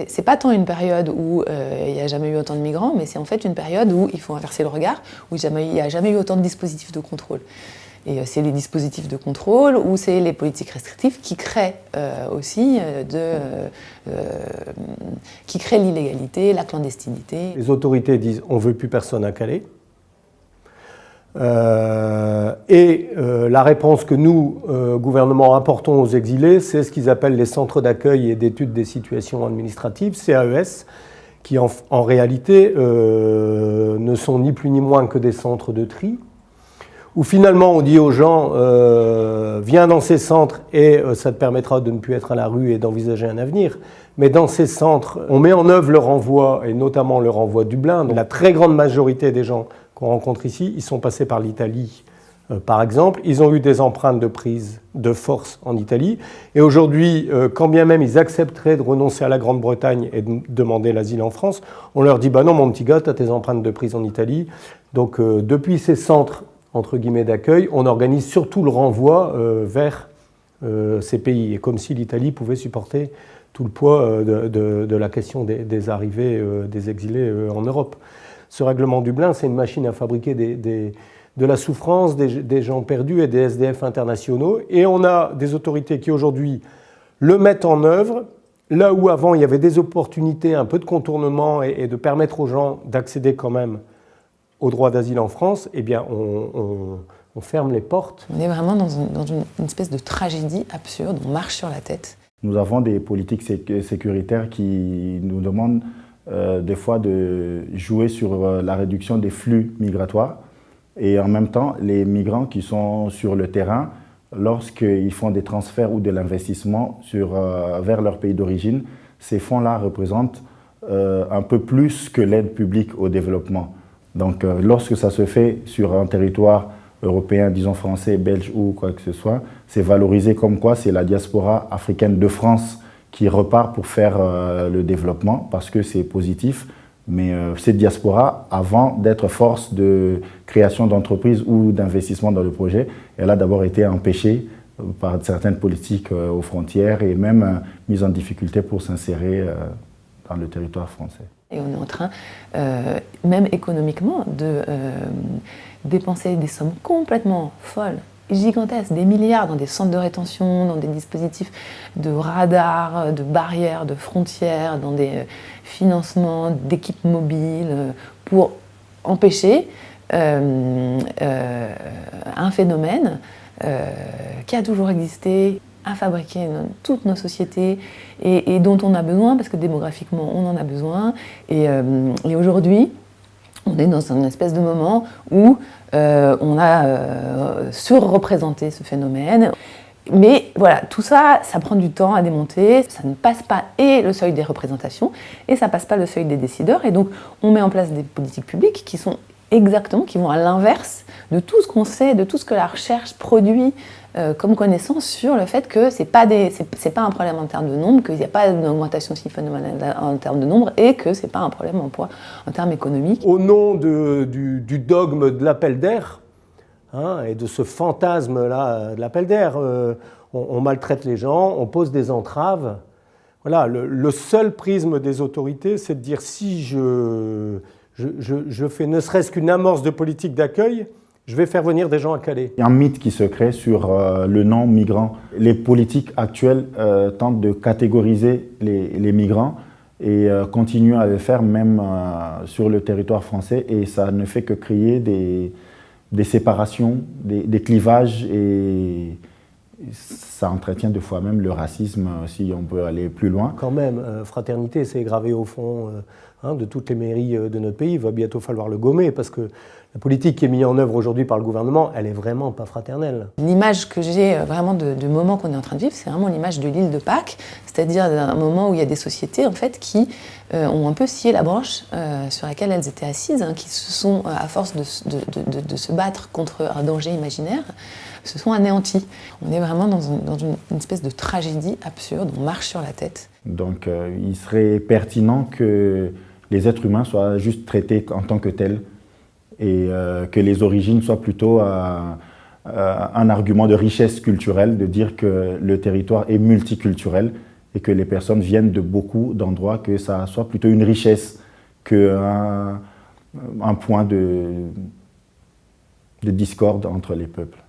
C'est pas tant une période où il n'y a jamais eu autant de migrants, mais c'est en fait une période où il faut inverser le regard, où il n'y a jamais eu autant de dispositifs de contrôle. Et c'est les dispositifs de contrôle ou c'est les politiques restrictives qui créent aussi qui créent l'illégalité, la clandestinité. Les autorités disent on ne veut plus personne à Calais. La réponse que nous, gouvernement, apportons aux exilés, c'est ce qu'ils appellent les centres d'accueil et d'études des situations administratives, CAES, qui en réalité ne sont ni plus ni moins que des centres de tri, où finalement on dit aux gens viens dans ces centres et ça te permettra de ne plus être à la rue et d'envisager un avenir. Mais dans ces centres, on met en œuvre le renvoi, et notamment le renvoi Dublin. La très grande majorité des gens qu'on rencontre ici, ils sont passés par l'Italie, par exemple. Ils ont eu des empreintes de prise de force en Italie. Et aujourd'hui, quand bien même ils accepteraient de renoncer à la Grande-Bretagne et de demander l'asile en France, on leur dit « bah non, mon petit gars, tu as tes empreintes de prise en Italie ». Donc depuis ces centres, entre guillemets, d'accueil, on organise surtout le renvoi vers ces pays. Et comme si l'Italie pouvait supporter tout le poids de la question des arrivées des exilés en Europe. Ce règlement Dublin, c'est une machine à fabriquer de la souffrance, des gens perdus et des SDF internationaux. Et on a des autorités qui aujourd'hui le mettent en œuvre, là où avant il y avait des opportunités, un peu de contournement et de permettre aux gens d'accéder quand même au droit d'asile en France, eh bien on ferme les portes. On est vraiment dans une espèce de tragédie absurde, on marche sur la tête. Nous avons des politiques sécuritaires qui nous demandent des fois de jouer sur la réduction des flux migratoires et en même temps les migrants qui sont sur le terrain, lorsqu'ils font des transferts ou de l'investissement vers leur pays d'origine, ces fonds-là représentent un peu plus que l'aide publique au développement. Donc lorsque ça se fait sur un territoire européen, disons français, belge ou quoi que ce soit, c'est valorisé comme quoi c'est la diaspora africaine de France qui repart pour faire le développement parce que c'est positif. Mais cette diaspora, avant d'être force de création d'entreprises ou d'investissement dans le projet, elle a d'abord été empêchée par certaines politiques aux frontières et même mise en difficulté pour s'insérer dans le territoire français. Et on est en train, même économiquement, de dépenser des sommes complètement folles, gigantesques, des milliards dans des centres de rétention, dans des dispositifs de radars, de barrières, de frontières, dans des financements d'équipes mobiles pour empêcher un phénomène qui a toujours existé, à fabriquer toutes nos sociétés et dont on a besoin, parce que démographiquement on en a besoin. Et aujourd'hui, on est dans une espèce de moment où on a surreprésenté ce phénomène. Mais voilà, tout ça, ça prend du temps à démonter, ça ne passe pas et le seuil des représentations, et ça ne passe pas le seuil des décideurs. Et donc on met en place des politiques publiques qui sont exactement, qui vont à l'inverse de tout ce qu'on sait, de tout ce que la recherche produit comme connaissance sur le fait que c'est pas un problème en termes de nombre, qu'il n'y a pas une augmentation si phénoménale en termes de nombre et que c'est pas un problème en termes économiques. Au nom du dogme de l'appel d'air et de ce fantasme-là de l'appel d'air, on maltraite les gens, on pose des entraves. Voilà, le seul prisme des autorités, c'est de dire si je fais ne serait-ce qu'une amorce de politique d'accueil, je vais faire venir des gens à Calais. Il y a un mythe qui se crée sur le non-migrant. Les politiques actuelles tentent de catégoriser les migrants et continuent à le faire même sur le territoire français et ça ne fait que créer des séparations, des clivages et ça entretient deux fois même le racisme si on peut aller plus loin. Quand même, fraternité, c'est gravé au fond de toutes les mairies de notre pays. Il va bientôt falloir le gommer parce que la politique qui est mise en œuvre aujourd'hui par le gouvernement, elle est vraiment pas fraternelle. L'image que j'ai vraiment du moment qu'on est en train de vivre, c'est vraiment l'image de l'île de Pâques, c'est-à-dire d'un moment où il y a des sociétés en fait qui ont un peu scié la branche sur laquelle elles étaient assises, qui se sont, à force de se battre contre un danger imaginaire, se sont anéanties. On est vraiment dans une espèce de tragédie absurde, on marche sur la tête. Donc il serait pertinent que les êtres humains soient juste traités en tant que tels et que les origines soient plutôt un argument de richesse culturelle, de dire que le territoire est multiculturel et que les personnes viennent de beaucoup d'endroits, que ça soit plutôt une richesse qu'un point de discorde entre les peuples.